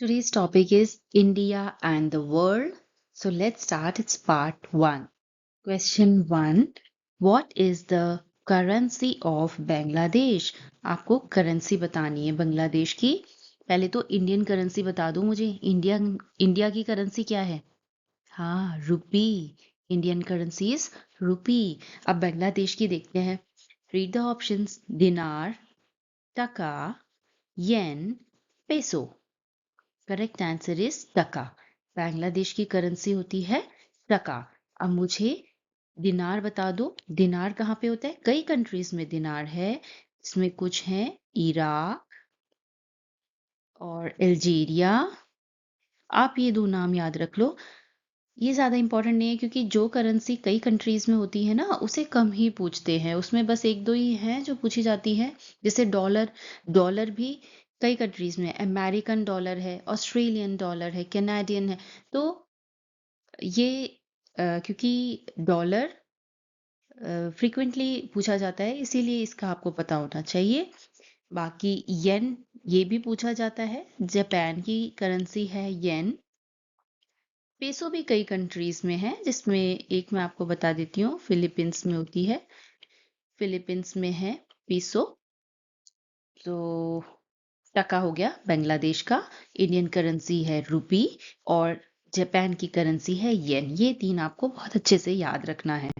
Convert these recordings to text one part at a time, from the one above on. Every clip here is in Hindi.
Today's topic is India and the world. So let's start. It's part 1. Question 1. What is the currency of Bangladesh? आपको करेंसी बतानी है बांग्लादेश की। पहले तो इंडियन करेंसी बता दो मुझे। इंडिया की करेंसी क्या है? हाँ, रुपी। इंडियन करेंसी इज रुपी। अब बांग्लादेश की देखते हैं। Read the options. दिनार, टका, येन, पेसो। करेक्ट आंसर इज टका। बांग्लादेश की करेंसी होती है टका। अब मुझे दिनार बता दो। दिनार कहाँ पे होता है? कई कंट्रीज में दिनार है। इसमें कुछ है इराक और अल्जीरिया। आप ये दो नाम याद रख लो। ये ज्यादा इंपॉर्टेंट नहीं है क्योंकि जो करेंसी कई कंट्रीज में होती है ना उसे कम ही पूछते हैं। उसमें बस एक दो ही हैं जो पूछी जाती है। जैसे डॉलर। डॉलर भी कई कंट्रीज में अमेरिकन डॉलर है, ऑस्ट्रेलियन डॉलर है, कैनेडियन है। तो ये क्योंकि डॉलर फ्रीक्वेंटली पूछा जाता है इसीलिए इसका आपको पता होना चाहिए। बाकी येन ये भी पूछा जाता है। जापान की करेंसी है येन। पेसो भी कई कंट्रीज में है जिसमें एक मैं आपको बता देती हूँ, फिलीपींस में होती है। फिलीपींस में है पेसो। तो टका हो गया बांग्लादेश का। इंडियन करेंसी है रुपी और जापान की करेंसी है येन। ये तीन आपको बहुत अच्छे से याद रखना है।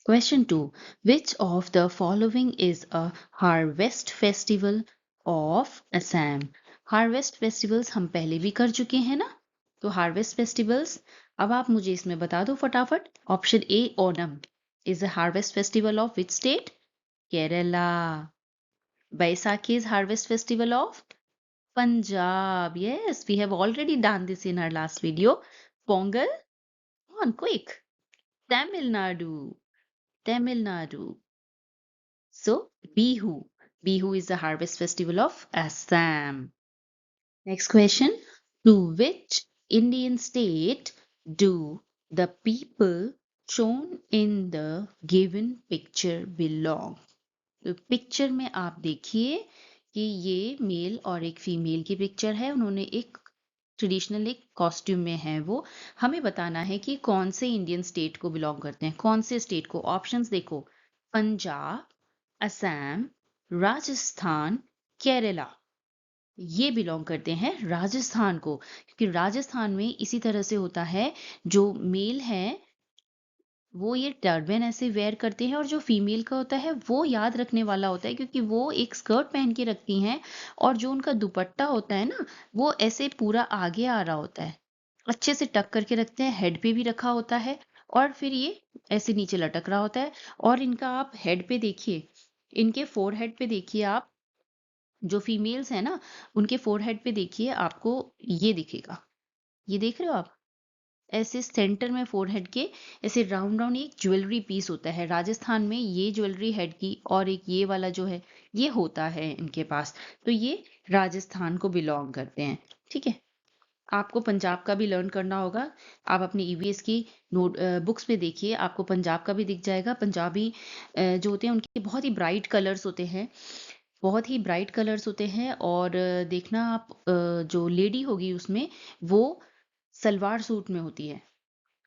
Question 2. Which of the following is a harvest festival of Assam? Harvest festivals हम पहले भी कर चुके हैं ना। तो harvest festivals अब आप मुझे इसमें बता दो फटाफट। Option A Onam is a harvest festival of which state? Kerala. Baisakhi is harvest festival of Punjab. Yes, we have already done this in our last video. Pongal, on quick. Tamil Nadu. Tamil Nadu. So, Bihu. Bihu is the harvest festival of Assam. Next question. To which Indian state do the people shown in the given picture belong? तो पिक्चर में आप देखिए कि ये मेल और एक फीमेल की पिक्चर है। उन्होंने एक ट्रेडिशनल एक कॉस्ट्यूम में है। वो हमें बताना है कि कौन से इंडियन स्टेट को बिलोंग करते हैं। कौन से स्टेट को? ऑप्शंस देखो। पंजाब, असम, राजस्थान, केरला। ये बिलोंग करते हैं राजस्थान को क्योंकि राजस्थान में इसी तरह से होता है। जो मेल है वो ये टर्बन ऐसे वेयर करते हैं और जो फीमेल का होता है वो याद रखने वाला होता है क्योंकि वो एक स्कर्ट पहन के रखती हैं और जो उनका दुपट्टा होता है ना वो ऐसे पूरा आगे आ रहा होता है। अच्छे से टक करके रखते हैं। हेड पे भी रखा होता है और फिर ये ऐसे नीचे लटक रहा होता है। और इनका आप हेड पे देखिए, इनके फोरहेड पे देखिए आप। जो फीमेल्स है ना उनके फोरहेड पे देखिए, आपको ये दिखेगा। ये देख रहे हो आप? ऐसे सेंटर में फोरहेड के ऐसे राउंड राउंड एक ज्वेलरी पीस होता है। राजस्थान में ये ज्वेलरी हेड की और एक ये वाला जो है ये होता है इनके पास। तो ये राजस्थान को बिलोंग करते हैं। ठीक है। आपको पंजाब का भी लर्न करना होगा। आप अपनी ईवीएस की नोट बुक्स में देखिए, आपको पंजाब का भी दिख जाएगा। पंजाबी जो होते हैं उनके बहुत ही ब्राइट कलर्स होते हैं। बहुत ही ब्राइट कलर्स होते हैं। और देखना आप जो लेडी होगी उसमें वो सलवार सूट में होती है।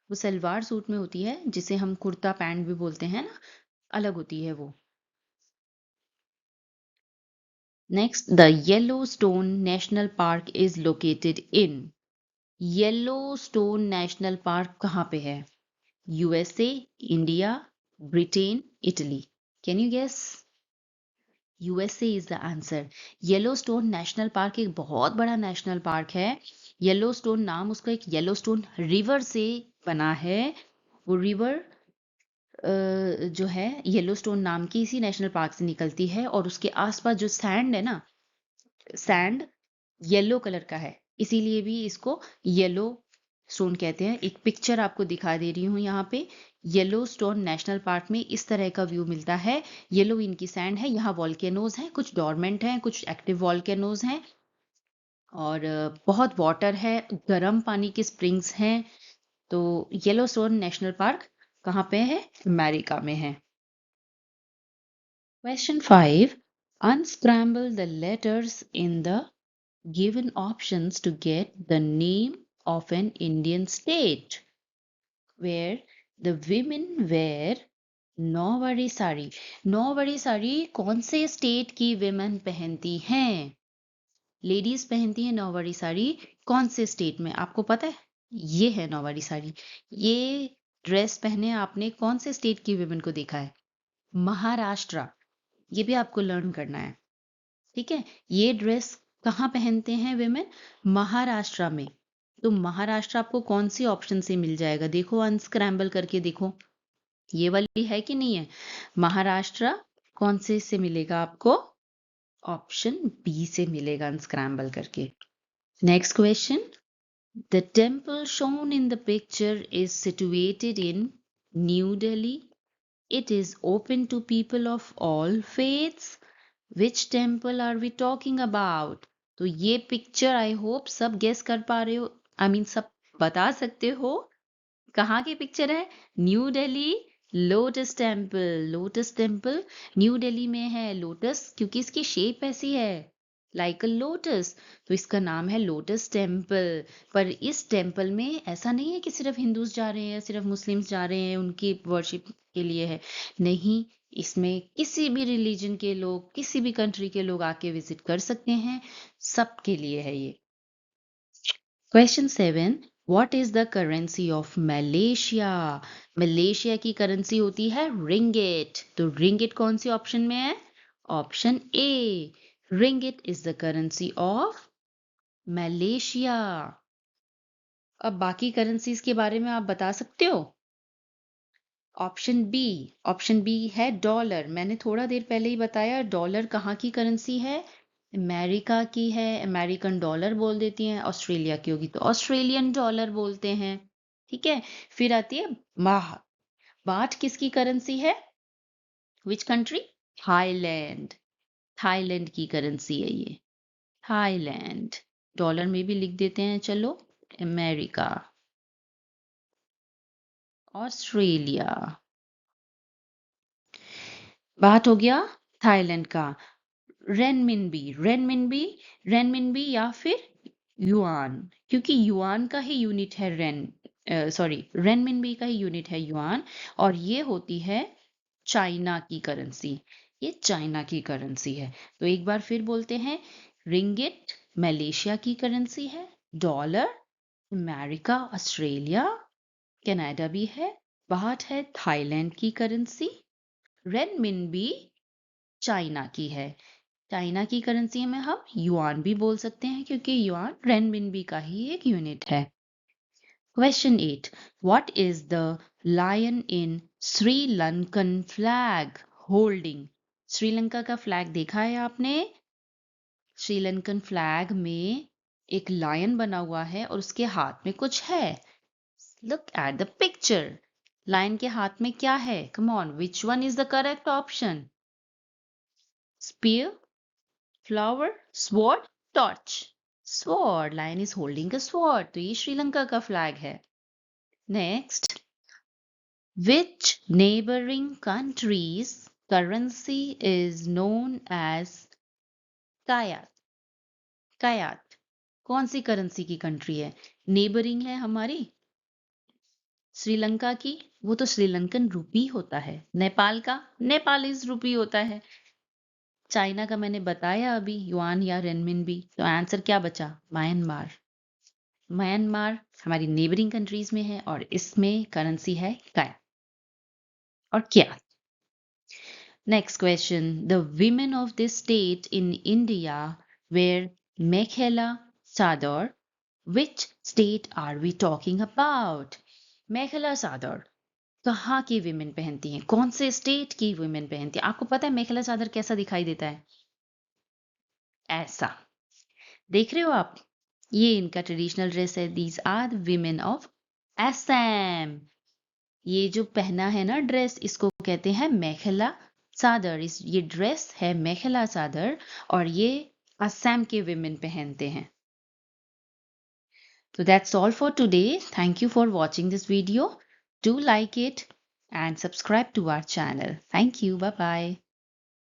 वो सलवार सूट में होती है जिसे हम कुर्ता पैंट भी बोलते हैं ना, अलग होती है वो। Next, the Yellowstone national park is located in. Yellowstone national park कहाँ पे है? USA, India, Britain, Italy. Can you guess? USA is the answer. Yellowstone national park एक बहुत बड़ा नेशनल पार्क है। येलोस्टोन नाम उसका एक येलोस्टोन रिवर से बना है। वो रिवर जो है येलोस्टोन नाम की इसी नेशनल पार्क से निकलती है और उसके आसपास जो सैंड है ना, सैंड येलो कलर का है। इसीलिए भी इसको येलो स्टोन कहते हैं। एक पिक्चर आपको दिखा दे रही हूँ यहाँ पे। येलो स्टोन नेशनल पार्क में इस तरह का व्यू मिलता है। येलो इनकी सैंड है। यहाँ वॉल्केनोज हैं, कुछ डॉर्मेंट हैं, कुछ एक्टिव वॉल्केनोज हैं। और बहुत वाटर है, गर्म पानी के स्प्रिंग्स हैं। तो येलो स्टोन नेशनल पार्क कहाँ पे है? अमेरिका में है। Question 5. Unscramble the letters in the given options to get the name of an Indian state where the women wear नौवारी साड़ी। नौवारी साड़ी कौन से स्टेट की विमेन पहनती हैं? लेडीज पहनती हैं नौवारी साड़ी कौन से स्टेट में, आपको पता है? ये है नौवारी साड़ी। ये ड्रेस पहने आपने कौन से स्टेट की विमेन को देखा है? महाराष्ट्र। ये भी आपको लर्न करना है, ठीक है? ये ड्रेस कहाँ पहनते हैं विमेन? महाराष्ट्र में। तो महाराष्ट्र आपको कौन सी ऑप्शन से मिल जाएगा? देखो, अनस्क्रैम्बल करके देखो, ये वाली है कि नहीं है? महाराष्ट्र कौन से मिलेगा आपको? ऑप्शन बी से मिलेगा अनस्क्रैम्बल करके। Next question, the temple shown in the picture is situated in New Delhi. It is open to people of all faiths. Which temple are we talking about? तो ये पिक्चर आई होप सब गेस कर पा रहे हो, सब बता सकते हो कहाँ की पिक्चर है? New Delhi lotus temple. Lotus temple new Delhi में है। लोटस क्योंकि इसकी शेप ऐसी है, लाइक अ लोटस, तो इसका नाम है लोटस टेम्पल। पर इस टेम्पल में ऐसा नहीं है कि सिर्फ हिंदूज जा रहे हैं, सिर्फ मुस्लिम्स जा रहे हैं, उनकी वर्शिप के लिए है। नहीं, इसमें किसी भी रिलीजन के लोग, किसी भी कंट्री के लोग आके विजिट कर सकते हैं, सबके लिए है ये। Question 7, what is the currency of Malaysia? Malaysia की करेंसी होती है रिंगिट। तो रिंगिट कौन सी ऑप्शन में है? Option A, ringgit is the currency of Malaysia. अब बाकी करेंसीज के बारे में आप बता सकते हो? ऑप्शन बी है डॉलर। मैंने थोड़ा देर पहले ही बताया डॉलर कहाँ की करेंसी है? अमेरिका की है। अमेरिकन डॉलर बोल देती हैं। ऑस्ट्रेलिया की होगी तो ऑस्ट्रेलियन डॉलर बोलते हैं, ठीक है? फिर आती है बाह। बाht किसकी करेंसी है? Which country? थाईलैंड। थाईलैंड की करेंसी है ये, थाईलैंड। डॉलर में भी लिख देते हैं, चलो। America, Australia. बात हो गया थाईलैंड का। रेनमिनबी, रेनमिनबी, रेनमिनबी या फिर युआन, क्योंकि युआन का ही यूनिट है रेनमिनबी का ही यूनिट है युआन, और ये होती है चाइना की करेंसी। ये चाइना की करेंसी है। तो एक बार फिर बोलते हैं, रिंगिट मलेशिया की करेंसी है, डॉलर अमेरिका, ऑस्ट्रेलिया, कनाडा भी है, बाहट है थाईलैंड की करेंसी, रेनमिनबी चाइना की है। चाइना की करेंसी में हम युआन भी बोल सकते हैं क्योंकि युआन रेनमिनबी का ही एक यूनिट है। Question 8, what is the lion in Sri Lankan flag holding? Sri Lanka का फ्लैग देखा है आपने? श्रीलंकन फ्लैग में एक लायन बना हुआ है और उसके हाथ में कुछ है। Look at the picture. Lion के हाथ में क्या है? Come on, which one is the correct option? Spear, flower, sword, torch. Sword. Lion is holding a sword. तो ये श्रीलंका का फ्लैग है। Next, which neighboring country's currency is known as kayat? Kayat कौन सी करेंसी की कंट्री है? नेबरिंग है हमारी श्रीलंका की, वो तो श्रीलंकन रुपी होता है। नेपाल का नेपालीज रुपी होता है। चाइना का मैंने बताया अभी, युआन या रेनमिनबी। तो आंसर क्या बचा? म्यांमार। म्यांमार हमारी नेबरिंग कंट्रीज में है और इसमें करेंसी है काया और क्या। Next question, the women of this state in India wear mekhela chador. Which state are we talking about? Mekhela chador कहाँ की विमेन पहनती हैं? कौन से स्टेट की विमेन पहनती है? आपको पता है मेखेला चादर कैसा दिखाई देता है? ऐसा देख रहे हो आप? ये इनका ट्रेडिशनल ड्रेस है। These are the women of Assam. ये जो पहना है ना ड्रेस, इसको कहते हैं मेखेला चादर। ये ड्रेस है मेखेला चादर और ये असम के विमेन पहनते हैं। So that's all for today. Thank you for watching this video. Do like it and subscribe to our channel. Thank you. Bye bye.